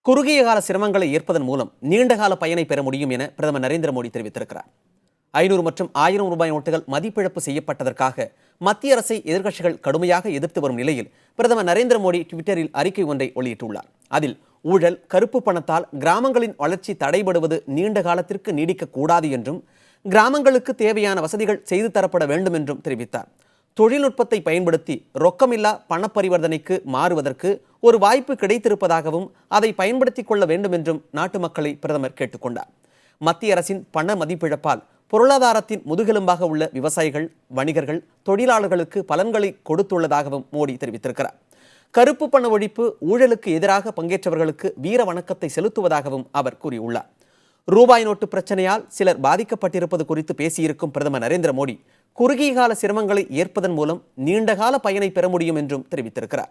குறுகிய கால சிரமங்களை ஏற்பதன் மூலம் நீண்டகால பயனை பெற முடியும் என பிரதமர் நரேந்திர மோடி தெரிவித்திருக்கிறார். 500 மற்றும் 1000 ரூபாய் நோட்டுகள் மதிப்பிழப்பு செய்யப்பட்டதற்காக மத்திய அரசை எதிர்க்கட்சிகள் கடுமையாக எதிர்த்து வரும் நிலையில் பிரதமர் நரேந்திர மோடி ட்விட்டரில் அறிக்கை ஒன்றை வெளியிட்டுள்ளார். அதில் ஊழல், கருப்பு பணத்தால் கிராமங்களின் வளர்ச்சி தடைபடுவது நீண்ட காலத்திற்கு நீடிக்கக்கூடாது என்றும் கிராமங்களுக்கு தேவையான வசதிகள் செய்து தரப்பட வேண்டும் என்றும் தெரிவித்தார். தொழில்நுட்பத்தை பயன்படுத்தி ரொக்கமில்லா பண பரிவர்த்தனைக்கு மாறுவதற்கு ஒரு வாய்ப்பு கிடைத்திருப்பதாகவும் அதை பயன்படுத்திக் கொள்ள வேண்டும் என்றும் நாட்டு மக்களை பிரதமர் கேட்டுக்கொண்டார். மத்திய அரசின் பண மதிப்பிழப்பால் பொருளாதாரத்தின் முதுகெலும்பாக உள்ள விவசாயிகள், வணிகர்கள், தொழிலாளர்களுக்கு பலன்களை கொடுத்துள்ளதாகவும் மோடி தெரிவித்திருக்கிறார். கருப்பு பண ஒழிப்பு ஊழலுக்கு எதிராக பங்கேற்றவர்களுக்கு வீர வணக்கத்தை செலுத்துவதாகவும் அவர் கூறியுள்ளார். ரூபாய் நோட்டு பிரச்சனையால் சிலர் பாதிக்கப்பட்டிருப்பது குறித்து பேசியிருக்கும் பிரதமர் நரேந்திர மோடி குறுகிய கால சிரமங்களை ஏற்பதன் மூலம் நீண்டகால பயனை பெற முடியும் என்றும் தெரிவித்திருக்கிறார்.